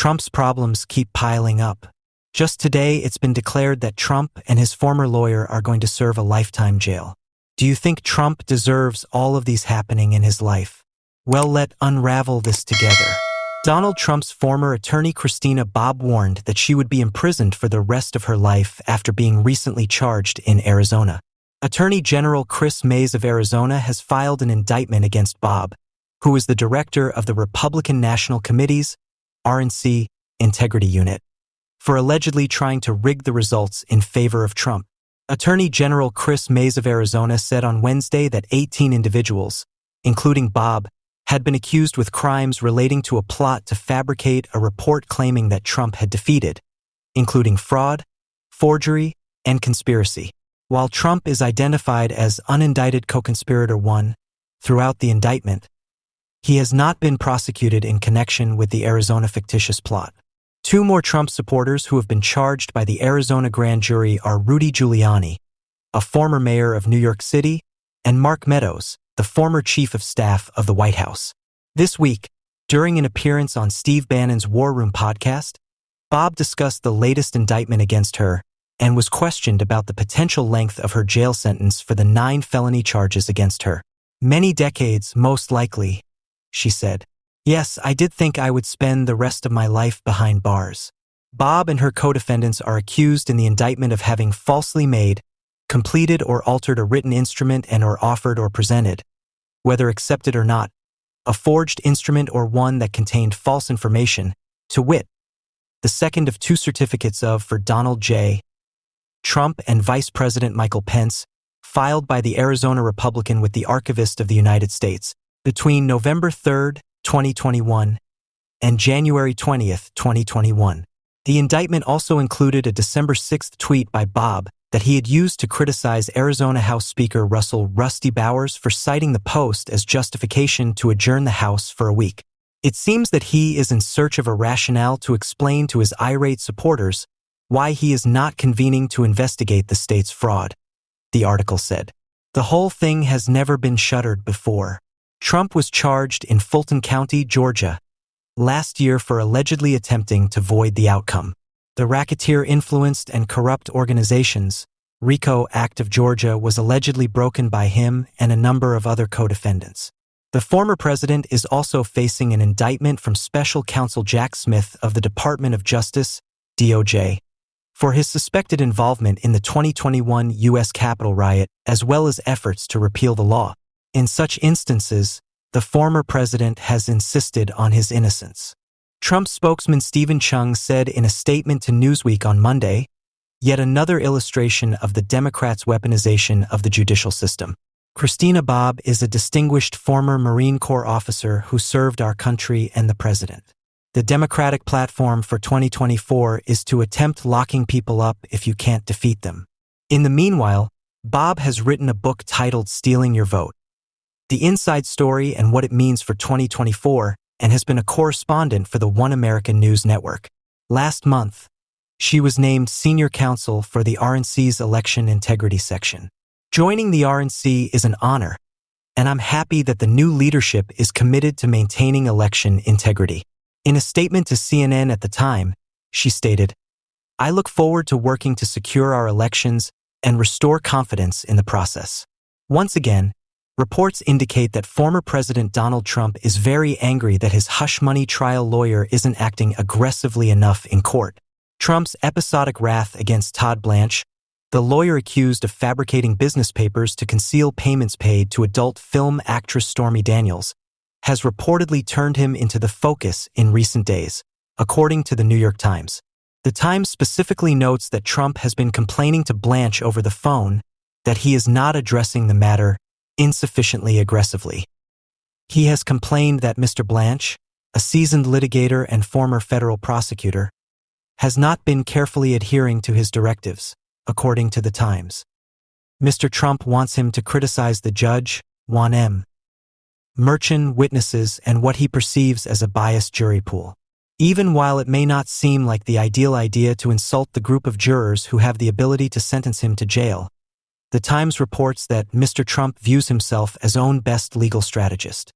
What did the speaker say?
Trump's problems keep piling up. Just today, it's been declared that Trump and his former lawyer are going to serve a lifetime jail. Do you think Trump deserves all of these happening in his life? Well, let's unravel this together. Donald Trump's former attorney Christina Bobb warned that she would be imprisoned for the rest of her life after being recently charged in Arizona. Attorney General Chris Mays of Arizona has filed an indictment against Bobb, who is the director of the Republican National Committee's RNC Integrity Unit, for allegedly trying to rig the results in favor of Trump. Attorney General Chris Mays of Arizona said on Wednesday that 18 individuals, including Bobb, had been accused with crimes relating to a plot to fabricate a report claiming that Trump had defeated, including fraud, forgery, and conspiracy. While Trump is identified as Unindicted Coconspirator 1 throughout the indictment, he has not been prosecuted in connection with the Arizona fictitious plot. Two more Trump supporters who have been charged by the Arizona grand jury are Rudy Giuliani, a former mayor of New York City, and Mark Meadows, the former chief of staff of the White House. This week, during an appearance on Steve Bannon's War Room podcast, Bobb discussed the latest indictment against her and was questioned about the potential length of her jail sentence for the 9 felony charges against her. Many decades, most likely, she said. Yes, I did think I would spend the rest of my life behind bars. Bobb and her co-defendants are accused in the indictment of having falsely made, completed or altered a written instrument and or offered or presented, whether accepted or not, a forged instrument or one that contained false information, to wit, the second of 2 certificates of for Donald J. Trump and Vice President Michael Pence, filed by the Arizona Republican with the Archivist of the United States between November 3, 2021 and January 20, 2021. The indictment also included a December 6 tweet by Bobb that he had used to criticize Arizona House Speaker Russell "Rusty" Bowers for citing the Post as justification to adjourn the House for a week. It seems that he is in search of a rationale to explain to his irate supporters why he is not convening to investigate the state's fraud, the article said. The whole thing has never been shuttered before. Trump was charged in Fulton County, Georgia, last year for allegedly attempting to void the outcome. The Racketeer-Influenced and Corrupt Organizations RICO Act of Georgia was allegedly broken by him and a number of other co-defendants. The former president is also facing an indictment from Special Counsel Jack Smith of the Department of Justice, DOJ, for his suspected involvement in the 2021 U.S. Capitol riot as well as efforts to repeal the law. In such instances, the former president has insisted on his innocence. Trump spokesman Steven Cheung said in a statement to Newsweek on Monday, "Yet another illustration of the Democrats' weaponization of the judicial system. Christina Bobb is a distinguished former Marine Corps officer who served our country and the president. The Democratic platform for 2024 is to attempt locking people up if you can't defeat them." In the meanwhile, Bobb has written a book titled Stealing Your Vote: The Inside Story and What It Means for 2024, and has been a correspondent for the One American News Network. Last month, she was named senior counsel for the RNC's election integrity section. Joining the RNC is an honor, and I'm happy that the new leadership is committed to maintaining election integrity. In a statement to CNN at the time, she stated, "I look forward to working to secure our elections and restore confidence in the process." Once again, reports indicate that former President Donald Trump is very angry that his hush-money trial lawyer isn't acting aggressively enough in court. Trump's episodic wrath against Todd Blanche, the lawyer accused of fabricating business papers to conceal payments paid to adult film actress Stormy Daniels, has reportedly turned him into the focus in recent days, according to the New York Times. The Times specifically notes that Trump has been complaining to Blanche over the phone that he is not addressing the matter insufficiently aggressively. He has complained that Mr. Blanche, a seasoned litigator and former federal prosecutor, has not been carefully adhering to his directives, according to the Times. Mr. Trump wants him to criticize the judge, Juan M. Merchan, witnesses, and what he perceives as a biased jury pool. Even while it may not seem like the ideal idea to insult the group of jurors who have the ability to sentence him to jail, the Times reports that Mr. Trump views himself as own best legal strategist.